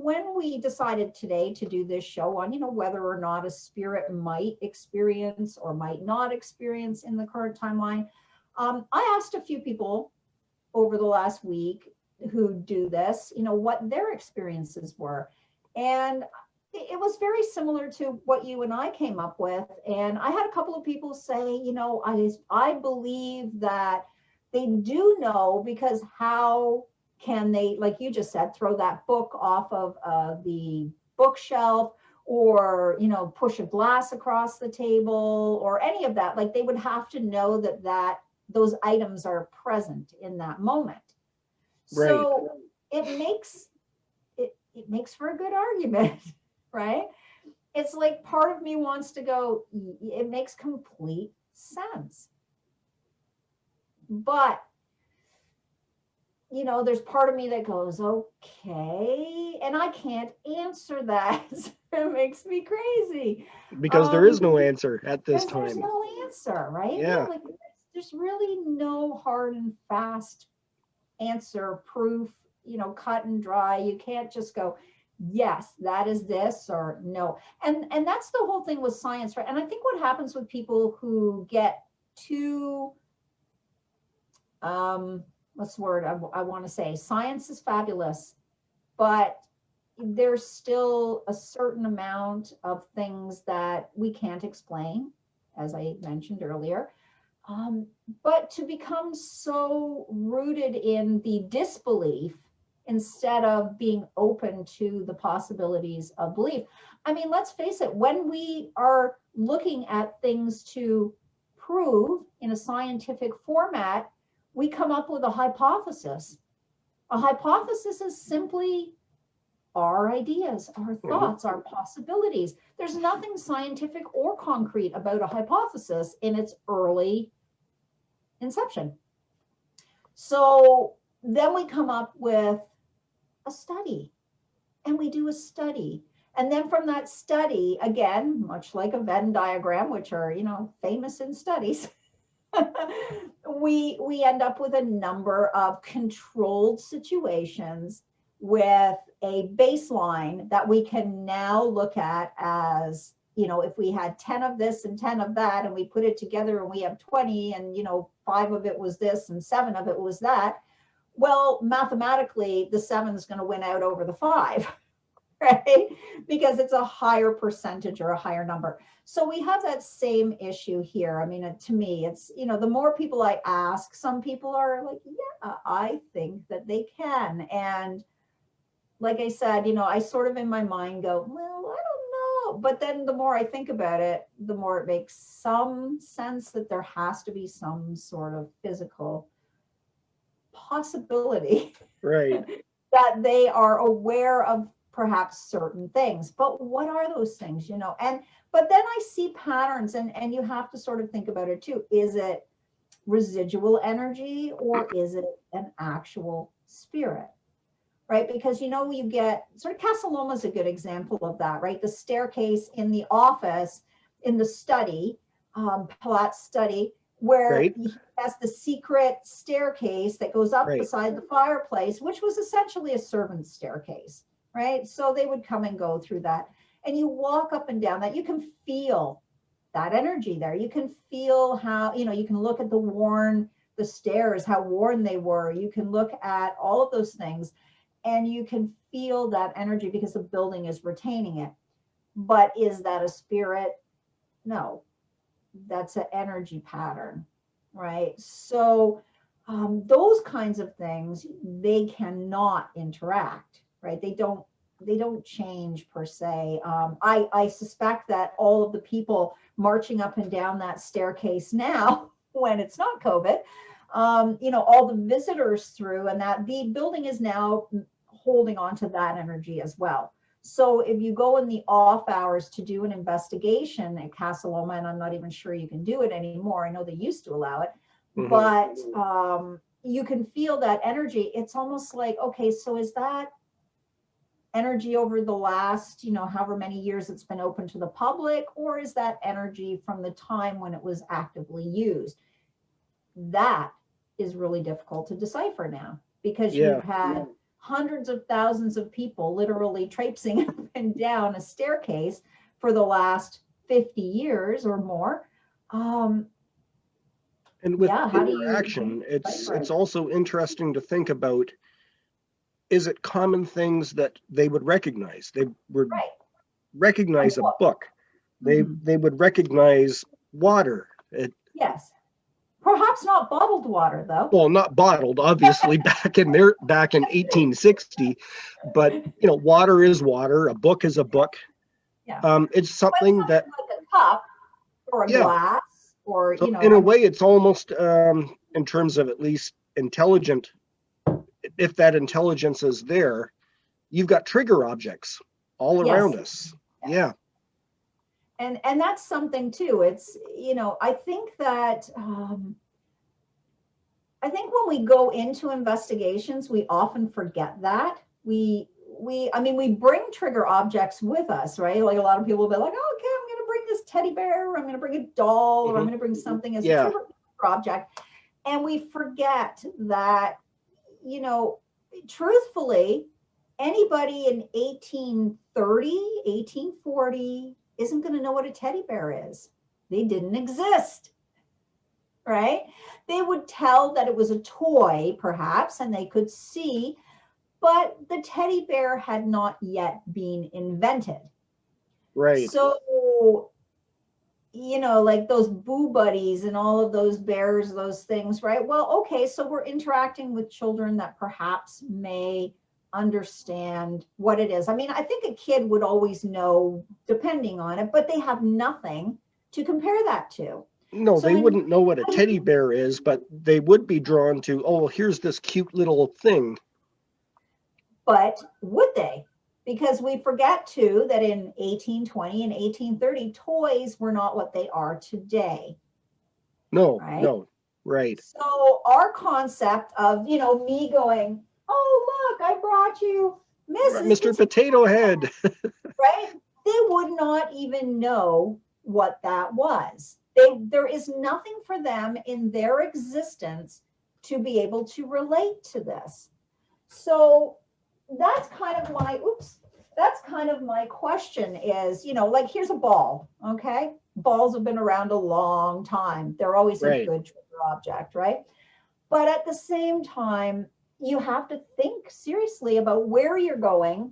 when we decided today to do this show on, whether or not a spirit might experience or might not experience in the current timeline, I asked a few people over the last week who do this, what their experiences were. And it was very similar to what you and I came up with. And I had a couple of people say, I believe that they do know, because how can they, like you just said, throw that book off of the bookshelf, or push a glass across the table, or any of that? Like, they would have to know that those items are present in that moment. Right. So it makes for a good argument, right? It's like, part of me wants to go, it makes complete sense. But there's part of me that goes, okay, and I can't answer that. It makes me crazy. Because there is no answer at this Because there's time. no answer, right? Yeah. Like, there's really no hard and fast answer, proof, cut and dry. You can't just go, yes, that is this, or no. And that's the whole thing with science, right? And I think what happens with people who get too, what's the word I want to say? Science is fabulous, but there's still a certain amount of things that we can't explain, as I mentioned earlier. But to become so rooted in the disbelief instead of being open to the possibilities of belief. I mean, let's face it, when we are looking at things to prove in a scientific format, we come up with a hypothesis. A hypothesis is simply our ideas, our thoughts, our possibilities. There's nothing scientific or concrete about a hypothesis in its early inception. So then we come up with a study, and we do a study. And then from that study, again, much like a Venn diagram, which are, famous in studies, we end up with a number of controlled situations with a baseline that we can now look at as, if we had 10 of this and 10 of that, and we put it together and we have 20, and 5 of it was this and 7 of it was that, well, mathematically the 7 is going to win out over the 5. Right? Because it's a higher percentage or a higher number. So we have that same issue here. I mean, to me, it's, the more people I ask, some people are like, yeah, I think that they can. And like I said, I sort of in my mind go, well, I don't know. But then the more I think about it, the more it makes some sense that there has to be some sort of physical possibility Right. that they are aware of perhaps certain things. But what are those things, And but then I see patterns, and you have to sort of think about it too. Is it residual energy, or is it an actual spirit? Right? Because you get sort of, Casa Loma is a good example of that, right? The staircase in the office, in the study, Palat's study, where Right. he has the secret staircase that goes up Right. beside the fireplace, which was essentially a servant's staircase, right? So they would come and go through that. And you walk up and down that, you can feel that energy there. You can feel how, you can look at the stairs, how worn they were. You can look at all of those things, and you can feel that energy because the building is retaining it. But is that a spirit? No, that's an energy pattern, right? So those kinds of things, they cannot interact, right? They don't change per se. I suspect that all of the people marching up and down that staircase now, when it's not COVID, all the visitors through, and that the building is now holding on to that energy as well. So if you go in the off hours to do an investigation at Casa Loma, and I'm not even sure you can do it anymore. I know they used to allow it, but you can feel that energy. It's almost like, okay, so is that energy over the last, however many years it's been open to the public, or is that energy from the time when it was actively used? That is really difficult to decipher now, because you've Yeah. had hundreds of thousands of people literally traipsing up and down a staircase for the last 50 years or more. Um, And with yeah, how do you interaction, decipher it's it? also interesting to think about, is it common things that they would recognize? They would Right. A recognize a book. book. Mhm. They would recognize water. Yes. Perhaps not bottled water, though. Well, not bottled, obviously, back in 1860, but water is water, a book is a book. Yeah. It's But something that, something like a cup or a yeah. glass or, So in a I mean, way, it's almost in terms of at least intelligent. If that intelligence is there, you've got trigger objects all yes. around us. Yes. Yeah, And that's something too. It's, I think when we go into investigations, we often forget that. I mean, we bring trigger objects with us, right? Like a lot of people will be like, oh, okay, I'm going to bring this teddy bear, or I'm going to bring a doll, or I'm hmm, going to bring something as a yeah, trigger object. And we forget that, truthfully, anybody in 1830, 1840 isn't going to know what a teddy bear is. They didn't exist, right? They would tell that it was a toy, perhaps, and they could see, but the teddy bear had not yet been invented. right. So, like those Boo Buddies and all of those bears, those things, right? Well, okay, so we're interacting with children that perhaps may understand what it is. I mean, I think a kid would always know depending on it, but they have nothing to compare that to. No, So they in wouldn't know what a teddy bear is, but they would be drawn to, oh, here's this cute little thing. But would they? Because we forget too that in 1820 and 1830, toys were not what they are today, No, right? no, right. So our concept of, me going, oh, look, I brought you Mrs. Mr. Potato, Potato Head. right? They would not even know what that was. There is nothing for them in their existence to be able to relate to this. So that's kind of my question is, like here's a ball, okay? Balls have been around a long time. They're always a Right. good trigger object, right? But at the same time, you have to think seriously about where you're going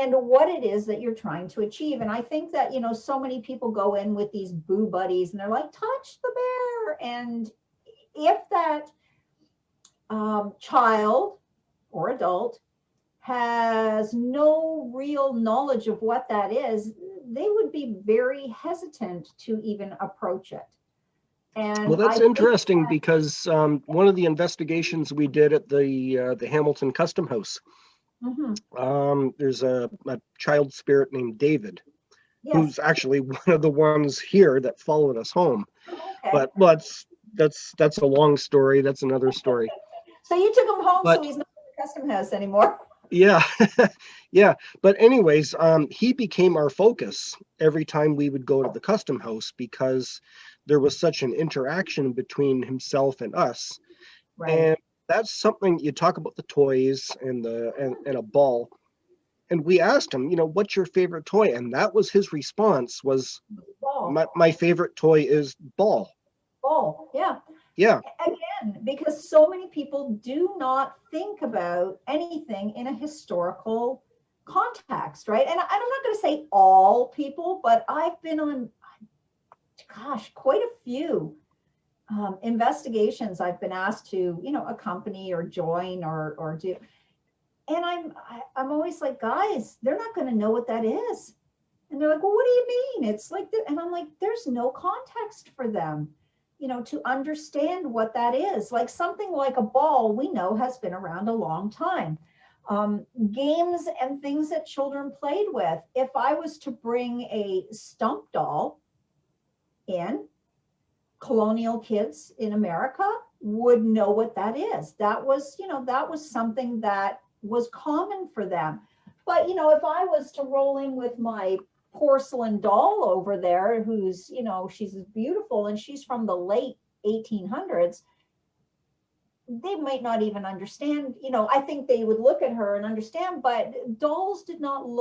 and what it is that you're trying to achieve. And I think that, so many people go in with these boo buddies and they're like, touch the bear. And if that child or adult has no real knowledge of what that is, they would be very hesitant to even approach it. Well, And that's I think, interesting because one of the investigations we did at the Hamilton Custom House, mhm, there's a child spirit named David, yes, who's actually one of the ones here that followed us home. okay. But that's a long story. That's another story. So you took him home, so But he's not in the custom house anymore. yeah, yeah. But anyways, he became our focus every time we would go to the custom house because there was such an interaction between himself and us. Right. And that's something you talk about, the toys and a ball. And we asked him, what's your favorite toy? And that was his response was, Ball. my favorite toy is ball. Ball. Yeah. Yeah, Again, because so many people do not think about anything in a historical context, right? And I'm not going to say all people, but I've been on, gosh, quite a few investigations I've been asked to, accompany or join or do. And I'm always like, guys, they're not going to know what that is. And they're like, well, what do you mean? It's like, and I'm like, there's no context for them, to understand what that is. Like something like a ball, we know has been around a long time. Games and things that children played with. If I was to bring a stump doll in, colonial kids in America would know what that is. That was something that was common for them. But, if I was to roll in with my porcelain doll over there, who's, she's beautiful and she's from the late 1800s, they might not even understand, I think they would look at her and understand, but dolls did not look